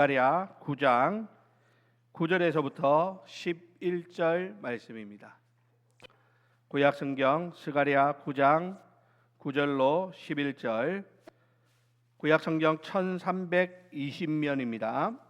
스가랴 9장 9절에서부터 11절 말씀입니다. 구약 성경 스가랴 9장 9절로 11절, 구약 성경 1320면입니다.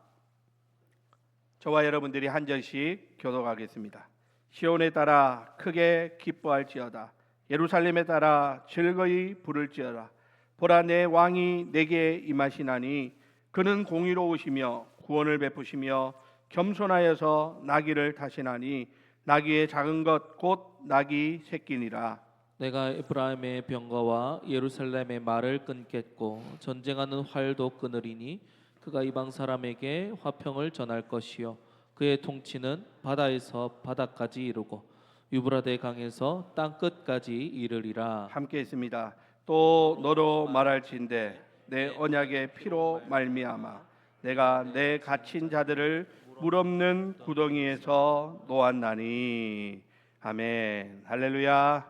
저와 여러분들이 한 절씩 교독하겠습니다. 시온에 따라 크게 기뻐할지어다. 예루살렘에 따라 즐거이 부를지어다. 보라, 내 왕이 내게 임하시나니 그는 공의로우시며 구원을 베푸시며 겸손하여서 나귀를 타시나니 나귀의 작은 것 곧 나귀 새끼니라. 내가 에프라임의 병거와 예루살렘의 말을 끊겠고 전쟁하는 활도 끊으리니 그가 이방 사람에게 화평을 전할 것이요 그의 통치는 바다에서 바다까지 이르고 유브라데 강에서 땅 끝까지 이르리라. 함께 있습니다. 또 너로 말할진대 내 언약의 피로 말미암아 내가 내 갇힌 자들을 물 없는 구덩이에서 놓았나니. 아멘. 할렐루야.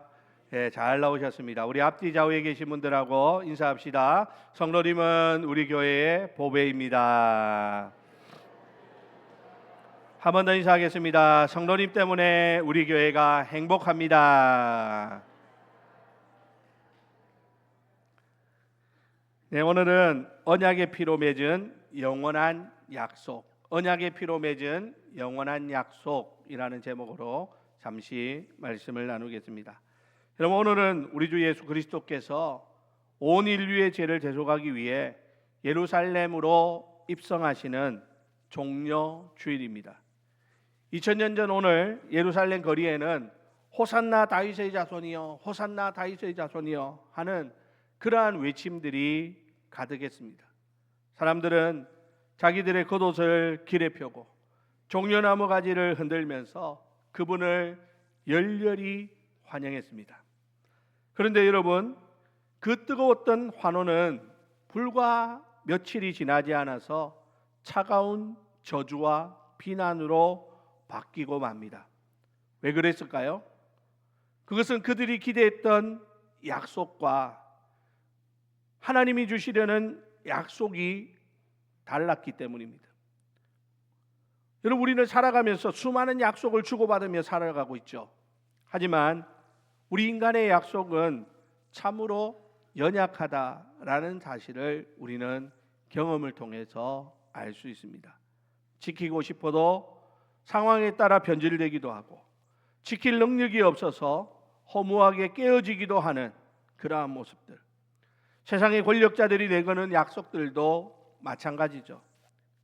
네, 잘 나오셨습니다. 우리 앞뒤 좌우에 계신 분들하고 인사합시다. 성도님은 우리 교회의 보배입니다. 한 번 더 인사하겠습니다. 성도님 때문에 우리 교회가 행복합니다. 네, 오늘은 언약의 피로 맺은 영원한 약속, 언약의 피로 맺은 영원한 약속이라는 제목으로 잠시 말씀을 나누겠습니다. 여러분, 오늘은 우리 주 예수 그리스도께서 온 인류의 죄를 대속하기 위해 예루살렘으로 입성하시는 종려 주일입니다. 2000년 전 오늘 예루살렘 거리에는 호산나 다윗의 자손이여, 호산나 다윗의 자손이여 하는 그러한 외침들이 가득했습니다. 사람들은 자기들의 겉옷을 길에 펴고 종려나무 가지를 흔들면서 그분을 열렬히 환영했습니다. 그런데 여러분, 그 뜨거웠던 환호는 불과 며칠이 지나지 않아서 차가운 저주와 비난으로 바뀌고 맙니다. 왜 그랬을까요? 그것은 그들이 기대했던 약속과 하나님이 주시려는 약속이 달랐기 때문입니다. 여러분, 우리는 살아가면서 수많은 약속을 주고받으며 살아가고 있죠. 하지만 우리 인간의 약속은 참으로 연약하다라는 사실을 우리는 경험을 통해서 알 수 있습니다. 지키고 싶어도 상황에 따라 변질되기도 하고 지킬 능력이 없어서 허무하게 깨어지기도 하는 그러한 모습들, 세상의 권력자들이 내거는 약속들도 마찬가지죠.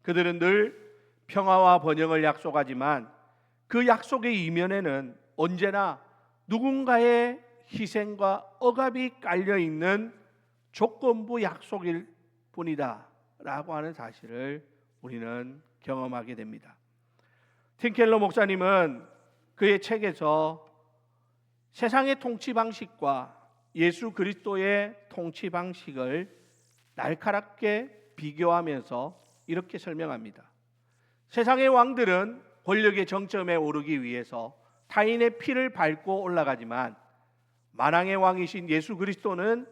그들은 늘 평화와 번영을 약속하지만 그 약속의 이면에는 언제나 누군가의 희생과 억압이 깔려있는 조건부 약속일 뿐이다 라고 하는 사실을 우리는 경험하게 됩니다. 팀 켈러 목사님은 그의 책에서 세상의 통치 방식과 예수 그리스도의 통치 방식을 날카롭게 비교하면서 이렇게 설명합니다. 세상의 왕들은 권력의 정점에 오르기 위해서 타인의 피를 밟고 올라가지만 만왕의 왕이신 예수 그리스도는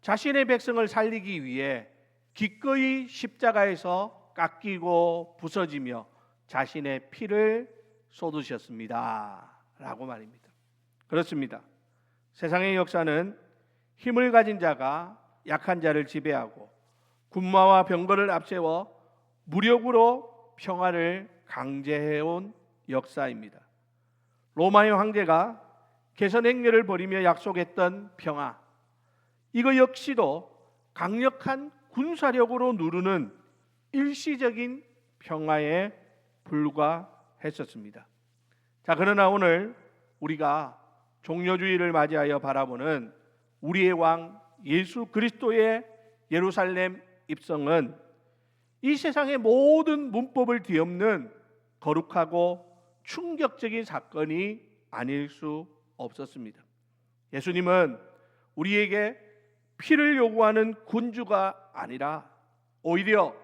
자신의 백성을 살리기 위해 기꺼이 십자가에서 깎이고 부서지며 자신의 피를 쏟으셨습니다 라고 말입니다. 그렇습니다. 세상의 역사는 힘을 가진 자가 약한 자를 지배하고 군마와 병거를 앞세워 무력으로 평화를 강제해온 역사입니다. 로마의 황제가 개선 행렬을 벌이며 약속했던 평화, 이거 역시도 강력한 군사력으로 누르는 일시적인 평화에 불과했었습니다. 자, 그러나 오늘 우리가 종려주의를 맞이하여 바라보는 우리의 왕 예수 그리스도의 예루살렘 입성은 이 세상의 모든 문법을 뒤엎는 거룩하고 충격적인 사건이 아닐 수 없었습니다. 예수님은 우리에게 피를 요구하는 군주가 아니라 오히려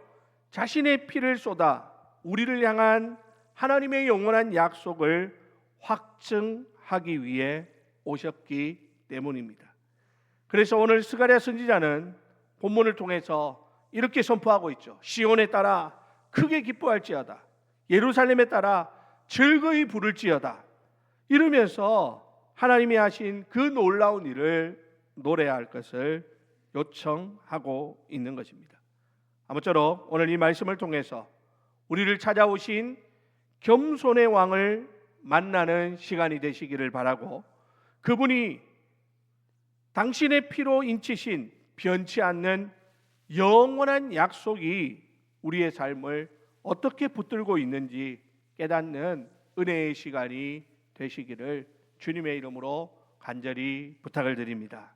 자신의 피를 쏟아 우리를 향한 하나님의 영원한 약속을 확증하기 위해 오셨기 때문입니다. 그래서 오늘 스가랴 선지자는 본문을 통해서 이렇게 선포하고 있죠. 시온에 따라 크게 기뻐할지어다. 예루살렘에 따라 즐거이 부를지어다. 이러면서 하나님이 하신 그 놀라운 일을 노래할 것을 요청하고 있는 것입니다. 아무쪼록 오늘 이 말씀을 통해서 우리를 찾아오신 겸손의 왕을 만나는 시간이 되시기를 바라고, 그분이 당신의 피로 인치신 변치 않는 영원한 약속이 우리의 삶을 어떻게 붙들고 있는지 깨닫는 은혜의 시간이 되시기를 주님의 이름으로 간절히 부탁을 드립니다.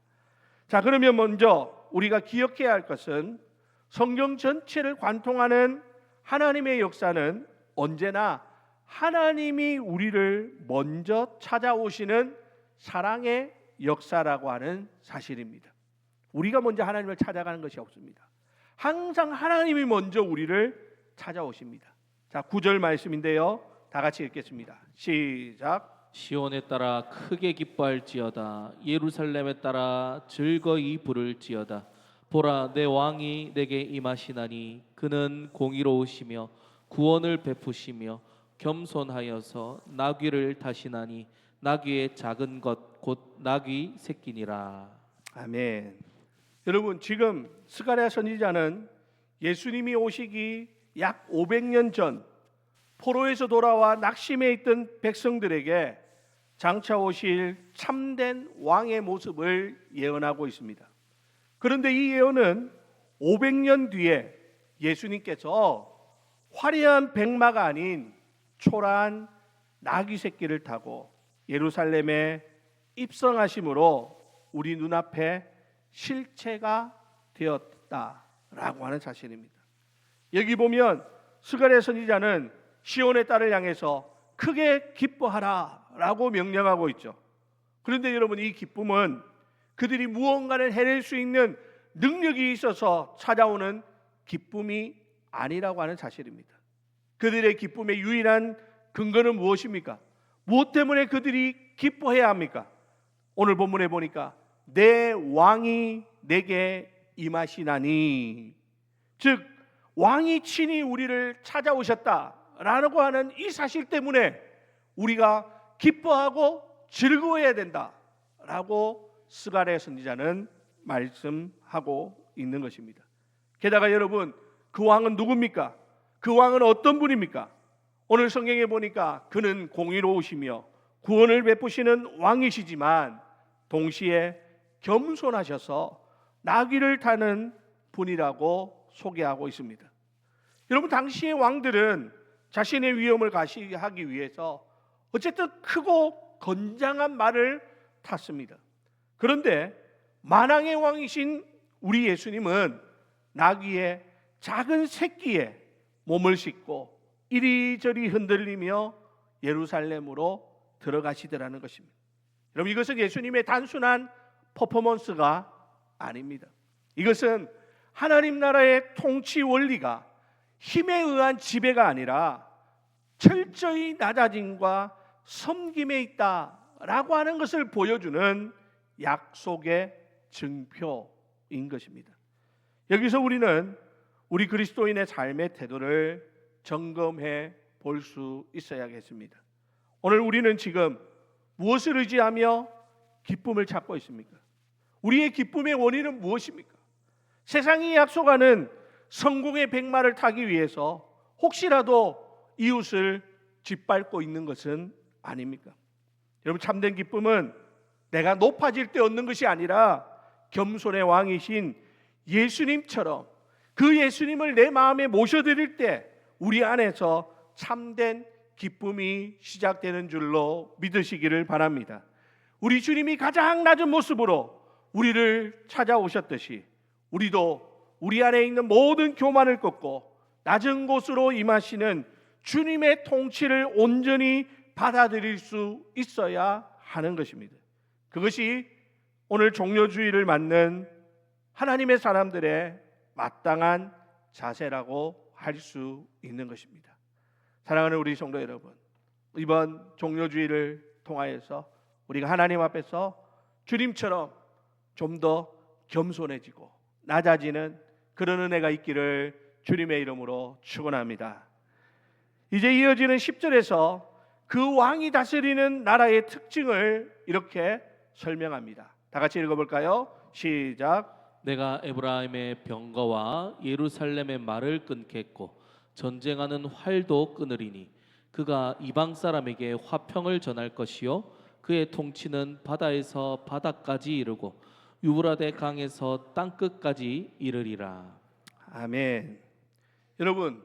자, 그러면 먼저 우리가 기억해야 할 것은 성경 전체를 관통하는 하나님의 역사는 언제나 하나님이 우리를 먼저 찾아오시는 사랑의 역사라고 하는 사실입니다. 우리가 먼저 하나님을 찾아가는 것이 없습니다. 항상 하나님이 먼저 우리를 찾아오십니다. 자, 9절 말씀인데요, 다 같이 읽겠습니다. 시작. 시온에 따라 크게 기뻐할지어다. 예루살렘에 따라 즐거이 부를지어다. 보라, 내 왕이 내게 임하시나니 그는 공의로우시며 구원을 베푸시며 겸손하여서 나귀를 타시나니 나귀의 작은 것 곧 나귀 새끼니라. 아멘. 여러분, 지금 스가랴 선지자는 예수님이 오시기 약 500년 전 포로에서 돌아와 낙심해 있던 백성들에게 장차 오실 참된 왕의 모습을 예언하고 있습니다. 그런데 이 예언은 500년 뒤에 예수님께서 화려한 백마가 아닌 초라한 나귀 새끼를 타고 예루살렘에 입성하심으로 우리 눈앞에 실체가 되었다라고 하는 사실입니다. 여기 보면 스가랴 선지자는 시온의 딸을 향해서 크게 기뻐하라라고 명령하고 있죠. 그런데 여러분, 이 기쁨은 그들이 무언가를 해낼 수 있는 능력이 있어서 찾아오는 기쁨이 아니라고 하는 사실입니다. 그들의 기쁨의 유일한 근거는 무엇입니까? 무엇 때문에 그들이 기뻐해야 합니까? 오늘 본문에 보니까 내 왕이 내게 임하시나니, 즉 왕이 친히 우리를 찾아오셨다라고 하는 이 사실 때문에 우리가 기뻐하고 즐거워해야 된다라고 스가랴 선지자는 말씀하고 있는 것입니다. 게다가 여러분, 그 왕은 누굽니까? 그 왕은 어떤 분입니까? 오늘 성경에 보니까 그는 공의로우시며 구원을 베푸시는 왕이시지만 동시에 겸손하셔서 나귀를 타는 분이라고 소개하고 있습니다. 여러분, 당시의 왕들은 자신의 위엄을 가시하기 위해서 어쨌든 크고 건장한 말을 탔습니다. 그런데 만왕의 왕이신 우리 예수님은 나귀의 작은 새끼에 몸을 싣고 이리저리 흔들리며 예루살렘으로 들어가시더라는 것입니다. 여러분, 이것은 예수님의 단순한 퍼포먼스가 아닙니다. 이것은 하나님 나라의 통치 원리가 힘에 의한 지배가 아니라 철저히 낮아짐과 섬김에 있다라고 하는 것을 보여주는 약속의 증표인 것입니다. 여기서 우리는 우리 그리스도인의 삶의 태도를 점검해 볼 수 있어야겠습니다. 오늘 우리는 지금 무엇을 의지하며 기쁨을 찾고 있습니까? 우리의 기쁨의 원인은 무엇입니까? 세상이 약속하는 성공의 백마를 타기 위해서 혹시라도 이웃을 짓밟고 있는 것은 아닙니까? 여러분, 참된 기쁨은 내가 높아질 때 얻는 것이 아니라 겸손의 왕이신 예수님처럼 그 예수님을 내 마음에 모셔드릴 때 우리 안에서 참된 기쁨이 시작되는 줄로 믿으시기를 바랍니다. 우리 주님이 가장 낮은 모습으로 우리를 찾아오셨듯이 우리도 우리 안에 있는 모든 교만을 꺾고 낮은 곳으로 임하시는 주님의 통치를 온전히 받아들일 수 있어야 하는 것입니다. 그것이 오늘 종료주의를 맞는 하나님의 사람들의 마땅한 자세라고 할 수 있는 것입니다. 사랑하는 우리 성도 여러분, 이번 종료주의를 통하여서 우리가 하나님 앞에서 주님처럼 좀 더 겸손해지고 낮아지는 그런 은혜가 있기를 주님의 이름으로 축원합니다. 이제 이어지는 10절에서 그 왕이 다스리는 나라의 특징을 이렇게 설명합니다. 다 같이 읽어볼까요? 시작. 내가 에브라임의 병거와 예루살렘의 말을 끊겠고 전쟁하는 활도 끊으리니 그가 이방 사람에게 화평을 전할 것이요 그의 통치는 바다에서 바다까지 이르고 유브라데 강에서 땅끝까지 이르리라. 아멘. 여러분,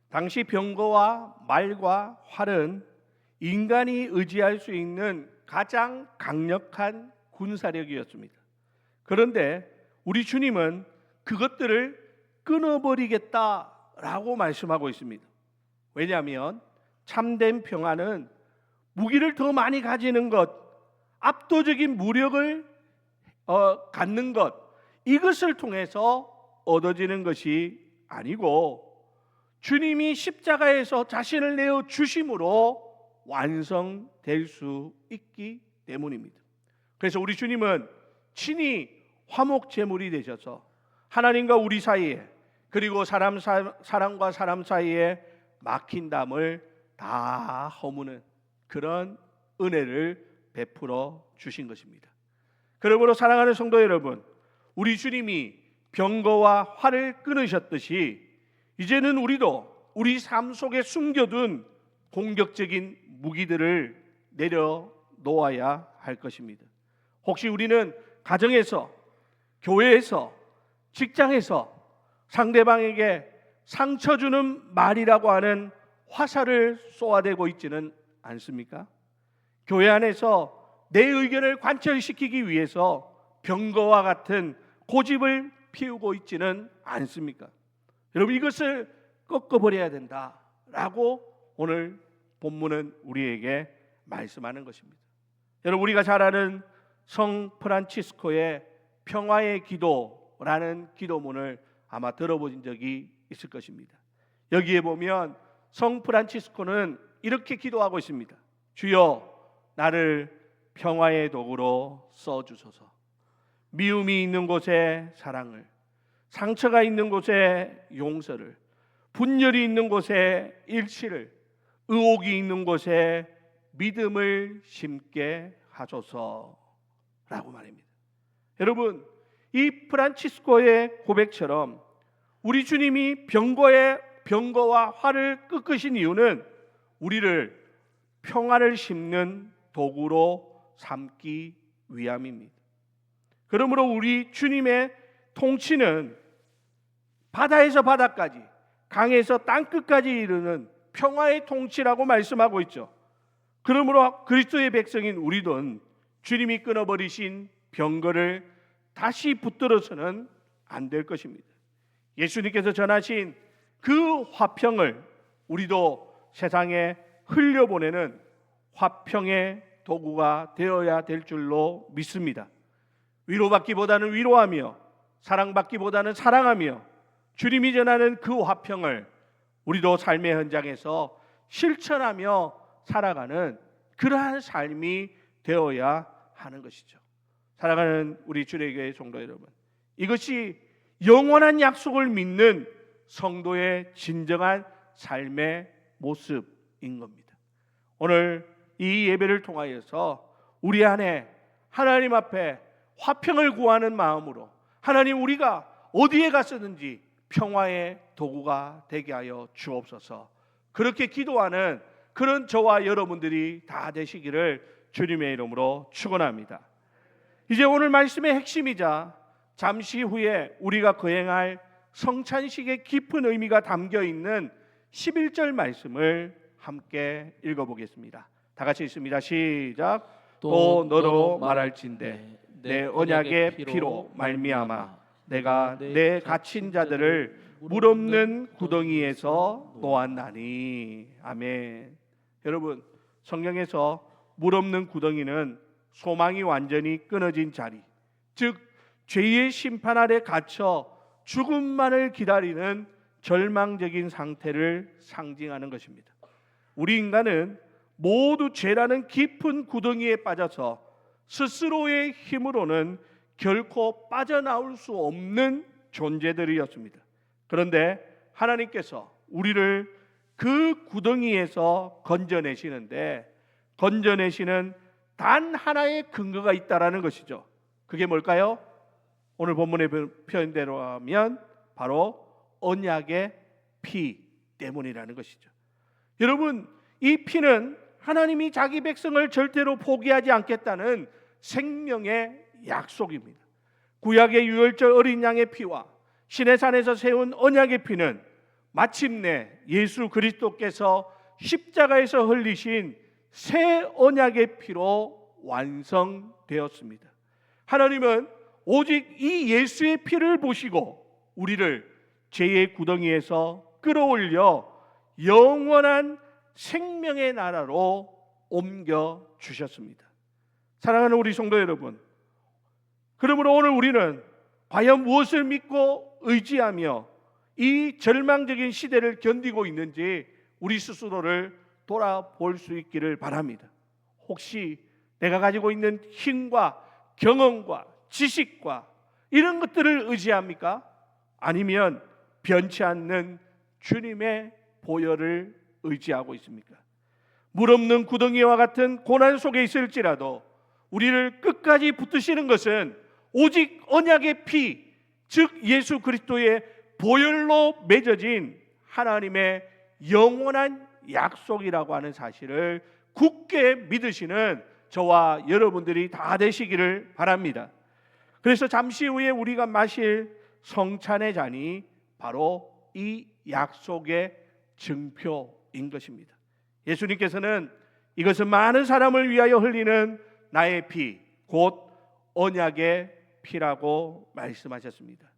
당시 병거와 말과 활은 인간이 의지할 수 있는 가장 강력한 군사력이었습니다. 그런데 우리 주님은 그것들을 끊어버리겠다라고 말씀하고 있습니다. 왜냐하면 참된 평화는 무기를 더 많이 가지는 것, 압도적인 무력을 갖는 것, 이것을 통해서 얻어지는 것이 아니고 주님이 십자가에서 자신을 내어 주심으로 완성될 수 있기 때문입니다. 그래서 우리 주님은 친히 화목 제물이 되셔서 하나님과 우리 사이에, 그리고 사람과 사람 사이에 막힌 담을 다 허무는 그런 은혜를 베풀어 주신 것입니다. 그러므로 사랑하는 성도 여러분, 우리 주님이 병거와 활을 끊으셨듯이 이제는 우리도 우리 삶 속에 숨겨둔 공격적인 무기들을 내려놓아야 할 것입니다. 혹시 우리는 가정에서, 교회에서, 직장에서 상대방에게 상처 주는 말이라고 하는 화살을 쏘아대고 있지는 않습니까? 교회 안에서 내 의견을 관철시키기 위해서 병거와 같은 고집을 피우고 있지는 않습니까? 여러분, 이것을 꺾어버려야 된다라고 오늘 본문은 우리에게 말씀하는 것입니다. 여러분, 우리가 잘 아는 성 프란치스코의 평화의 기도라는 기도문을 아마 들어보신 적이 있을 것입니다. 여기에 보면 성 프란치스코는 이렇게 기도하고 있습니다. 주여, 나를 평화의 도구로 써주소서. 미움이 있는 곳에 사랑을, 상처가 있는 곳에 용서를, 분열이 있는 곳에 일치를, 의혹이 있는 곳에 믿음을 심게 하소서라고 말입니다. 여러분, 이 프란치스코의 고백처럼 우리 주님이 병거와 활을 꺾으신 이유는 우리를 평화를 심는 도구로 삼기 위함입니다. 그러므로 우리 주님의 통치는 바다에서 바다까지, 강에서 땅끝까지 이르는 평화의 통치라고 말씀하고 있죠. 그러므로 그리스도의 백성인 우리도 주님이 끊어버리신 병거를 다시 붙들어서는 안 될 것입니다. 예수님께서 전하신 그 화평을 우리도 세상에 흘려보내는 화평의 도구가 되어야 될 줄로 믿습니다. 위로받기보다는 위로하며 사랑받기보다는 사랑하며 주님이 전하는 그 화평을 우리도 삶의 현장에서 실천하며 살아가는 그러한 삶이 되어야 하는 것이죠. 사랑하는 우리 주의 교회 성도 여러분, 이것이 영원한 약속을 믿는 성도의 진정한 삶의 모습인 겁니다. 오늘 이 예배를 통하여서 우리 안에 하나님 앞에 화평을 구하는 마음으로, 하나님, 우리가 어디에 갔었는지 평화의 도구가 되게 하여 주옵소서. 그렇게 기도하는 그런 저와 여러분들이 다 되시기를 주님의 이름으로 축원합니다. 이제 오늘 말씀의 핵심이자 잠시 후에 우리가 거행할 성찬식의 깊은 의미가 담겨 있는 11절 말씀을 함께 읽어보겠습니다. 다 같이 읽습니다. 시작. 또 너로 말할진대 내 언약의 피로 말미암아 내가 내 갇힌 자들을 물 없는 구덩이에서 놓았나니. 아멘. 여러분, 성경에서 물 없는 구덩이는 소망이 완전히 끊어진 자리, 즉 죄의 심판 아래 갇혀 죽음만을 기다리는 절망적인 상태를 상징하는 것입니다. 우리 인간은 모두 죄라는 깊은 구덩이에 빠져서 스스로의 힘으로는 결코 빠져나올 수 없는 존재들이었습니다. 그런데 하나님께서 우리를 그 구덩이에서 건져내시는데 건져내시는 단 하나의 근거가 있다라는 것이죠. 그게 뭘까요? 오늘 본문의 표현대로 하면 바로 언약의 피 때문이라는 것이죠. 여러분, 이 피는 하나님이 자기 백성을 절대로 포기하지 않겠다는 생명의 약속입니다. 구약의 유월절 어린 양의 피와 시내산에서 세운 언약의 피는 마침내 예수 그리스도께서 십자가에서 흘리신 새 언약의 피로 완성되었습니다. 하나님은 오직 이 예수의 피를 보시고 우리를 죄의 구덩이에서 끌어올려 영원한 생명의 나라로 옮겨 주셨습니다. 사랑하는 우리 성도 여러분, 그러므로 오늘 우리는 과연 무엇을 믿고 의지하며 이 절망적인 시대를 견디고 있는지 우리 스스로를 돌아볼 수 있기를 바랍니다. 혹시 내가 가지고 있는 힘과 경험과 지식과 이런 것들을 의지합니까? 아니면 변치 않는 주님의 보혈을 의지하고 있습니까? 물 없는 구덩이와 같은 고난 속에 있을지라도 우리를 끝까지 붙드시는 것은 오직 언약의 피, 즉 예수 그리스도의 보혈로 맺어진 하나님의 영원한 약속이라고 하는 사실을 굳게 믿으시는 저와 여러분들이 다 되시기를 바랍니다. 그래서 잠시 후에 우리가 마실 성찬의 잔이 바로 이 약속의 증표인 것입니다. 예수님께서는 이것은 많은 사람을 위하여 흘리는 나의 피, 곧 언약의 피라고 말씀하셨습니다.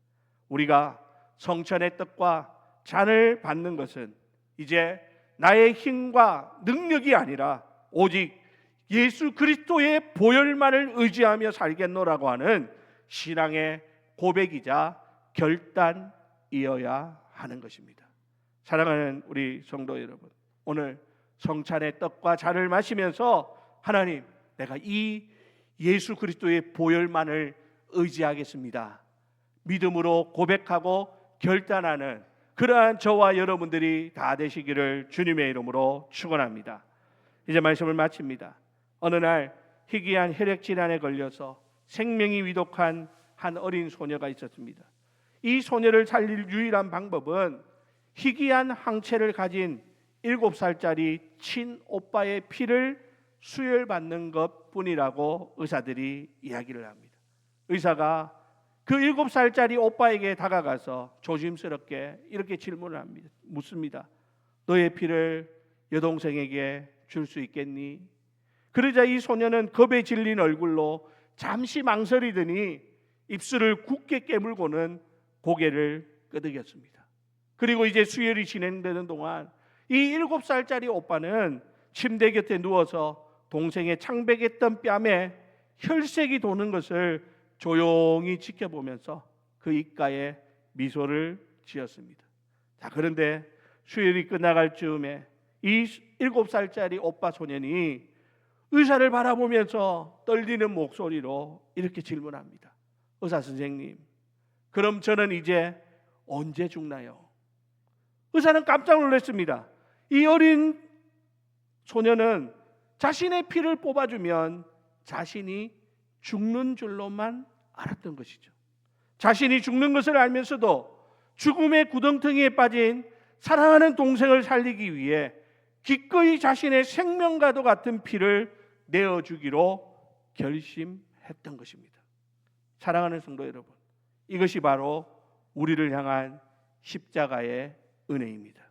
우리가 성찬의 떡과 잔을 받는 것은 이제 나의 힘과 능력이 아니라 오직 예수 그리스도의 보혈만을 의지하며 살겠노라고 하는 신앙의 고백이자 결단이어야 하는 것입니다. 사랑하는 우리 성도 여러분, 오늘 성찬의 떡과 잔을 마시면서 하나님, 내가 이 예수 그리스도의 보혈만을 의지하겠습니다. 믿음으로 고백하고 결단하는 그러한 저와 여러분들이 다 되시기를 주님의 이름으로 축원합니다. 이제 말씀을 마칩니다. 어느 날 희귀한 혈액 질환에 걸려서 생명이 위독한 한 어린 소녀가 있었습니다. 이 소녀를 살릴 유일한 방법은 희귀한 항체를 가진 7살짜리 친오빠의 피를 수혈받는 것뿐이라고 의사들이 이야기를 합니다. 의사가 그 7살짜리 오빠에게 다가가서 조심스럽게 이렇게 질문을 합니다. 묻습니다. 너의 피를 여동생에게 줄 수 있겠니? 그러자 이 소녀는 겁에 질린 얼굴로 잠시 망설이더니 입술을 굳게 깨물고는 고개를 끄덕였습니다. 그리고 이제 수혈이 진행되는 동안 이 7살짜리 오빠는 침대 곁에 누워서 동생의 창백했던 뺨에 혈색이 도는 것을 조용히 지켜보면서 그 입가에 미소를 지었습니다. 자, 그런데 수혈이 끝나갈 즈음에 이 7살짜리 오빠 소년이 의사를 바라보면서 떨리는 목소리로 이렇게 질문합니다. 의사 선생님, 그럼 저는 이제 언제 죽나요? 의사는 깜짝 놀랐습니다. 이 어린 소년은 자신의 피를 뽑아주면 자신이 죽는 줄로만 알았던 것이죠. 자신이 죽는 것을 알면서도 죽음의 구덩텅이에 빠진 사랑하는 동생을 살리기 위해 기꺼이 자신의 생명과도 같은 피를 내어주기로 결심했던 것입니다. 사랑하는 성도 여러분, 이것이 바로 우리를 향한 십자가의 은혜입니다.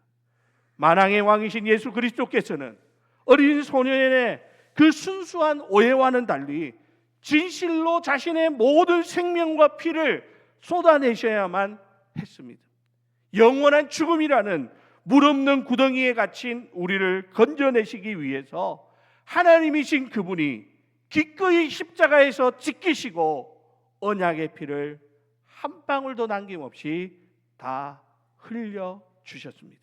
만왕의 왕이신 예수 그리스도께서는 어린 소년의 그 순수한 오해와는 달리 진실로 자신의 모든 생명과 피를 쏟아내셔야만 했습니다. 영원한 죽음이라는 물 없는 구덩이에 갇힌 우리를 건져내시기 위해서 하나님이신 그분이 기꺼이 십자가에서 지키시고 언약의 피를 한 방울도 남김없이 다 흘려 주셨습니다.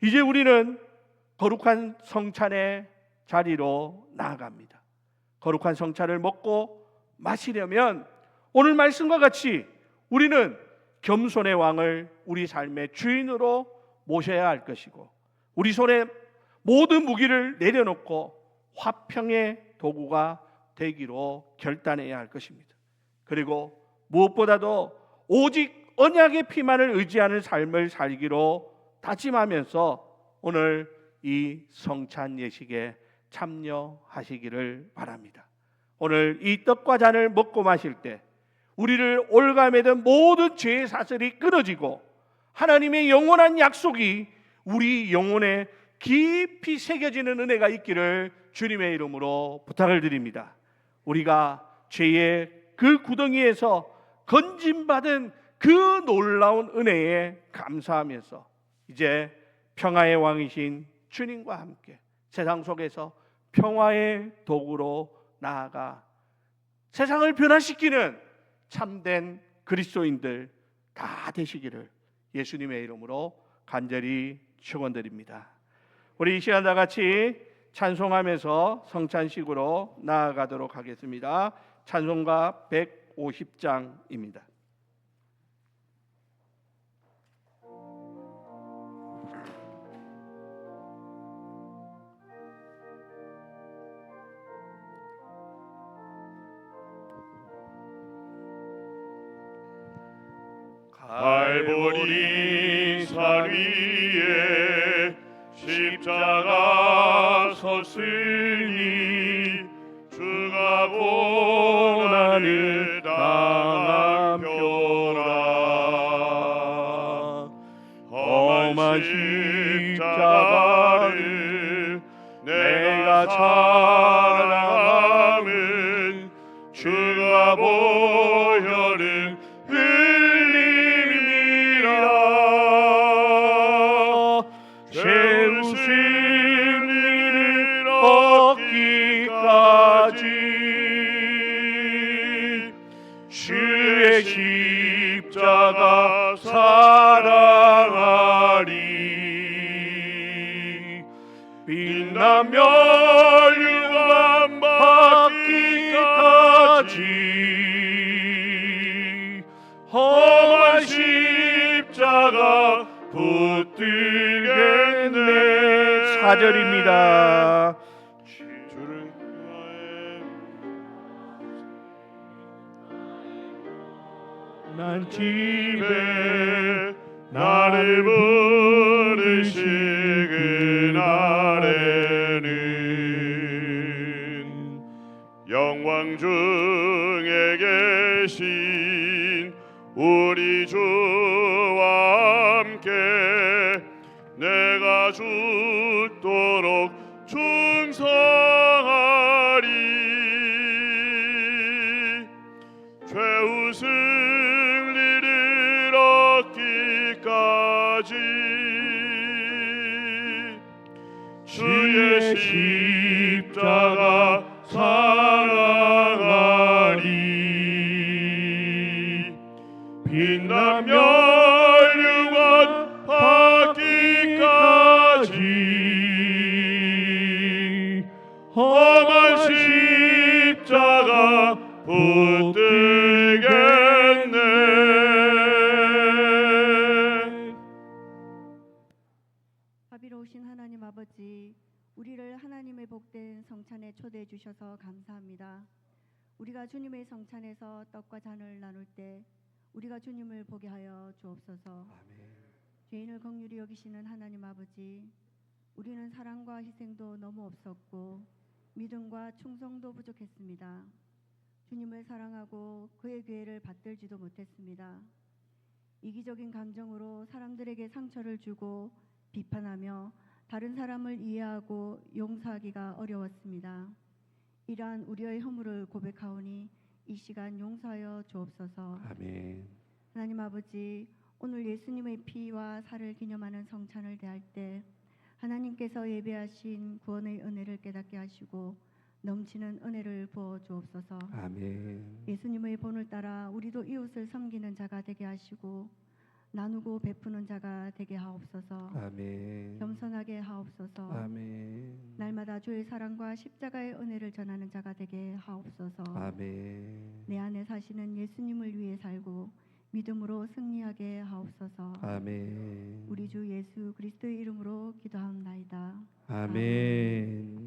이제 우리는 거룩한 성찬의 자리로 나아갑니다. 거룩한 성찬을 먹고 마시려면 오늘 말씀과 같이 우리는 겸손의 왕을 우리 삶의 주인으로 모셔야 할 것이고, 우리 손에 모든 무기를 내려놓고 화평의 도구가 되기로 결단해야 할 것입니다. 그리고 무엇보다도 오직 언약의 피만을 의지하는 삶을 살기로 다짐하면서 오늘 이 성찬 예식에 참여하시기를 바랍니다. 오늘 이 떡과 잔을 먹고 마실 때 우리를 올가매던 모든 죄의 사슬이 끊어지고 하나님의 영원한 약속이 우리 영혼에 깊이 새겨지는 은혜가 있기를 주님의 이름으로 부탁을 드립니다. 우리가 죄의 그 구덩이에서 건짐받은 그 놀라운 은혜에 감사하면서 이제 평화의 왕이신 주님과 함께 세상 속에서 평화의 도구로 나아가 세상을 변화시키는 참된 그리스도인들 다 되시기를 예수님의 이름으로 간절히 축원드립니다. 우리 이 시간 다 같이 찬송하면서 성찬식으로 나아가도록 하겠습니다. 찬송가 150장입니다. 갈보리 산 위에 십자가 섰으니 주가 고난을 당한 표라. 험한 십자가를 내가 사랑함은 주가 보혈을 죄의 승리를 얻기까지 주의 십자가 사랑하리. 빛나며 율관 받기까지 험한 십자가 붙들겠네. 4절입니다. 주를 위하여 난 집에 나를 부르시 그날에는 영광 중에 계신 우리 주와 함께 내가 죽도록 충성하리. 죄의 승리를 얻기까지 주의 십자가 사랑하리. 빛나며 율관 받기까지 험한 십자가 붙들겠네. 자비로우신 하나님 아버지, 우리를 하나님의 복된 성찬에 초대해 주셔서 감사합니다. 우리가 주님의 성찬에서 떡과 잔을 나눌 때 우리가 주님을 보게 하여 주옵소서. 죄인을 긍휼히 여기시는 하나님 아버지, 우리는 사랑과 희생도 너무 없었고 믿음과 충성도 부족했습니다. 주님을 사랑하고 그의 교회를 받들지도 못했습니다. 이기적인 감정으로 사람들에게 상처를 주고 비판하며 다른 사람을 이해하고 용서하기가 어려웠습니다. 이러한 우리의 허물을 고백하오니 이 시간 용서하여 주옵소서. 아멘. 하나님 아버지, 오늘 예수님의 피와 살을 기념하는 성찬을 대할 때 하나님께서 예배하신 구원의 은혜를 깨닫게 하시고 넘치는 은혜를 부어 주옵소서. 아멘. 예수님의 본을 따라 우리도 이웃을 섬기는 자가 되게 하시고 나누고 베푸는 자가 되게 하옵소서. 아멘. 겸손하게 하옵소서. 아멘. 날마다 주의 사랑과 십자가의 은혜를 전하는 자가 되게 하옵소서. 아멘. 내 안에 사시는 예수님을 위해 살고 믿음으로 승리하게 하옵소서. 아멘. 우리 주 예수 그리스도의 이름으로 기도하옵나이다. 아멘.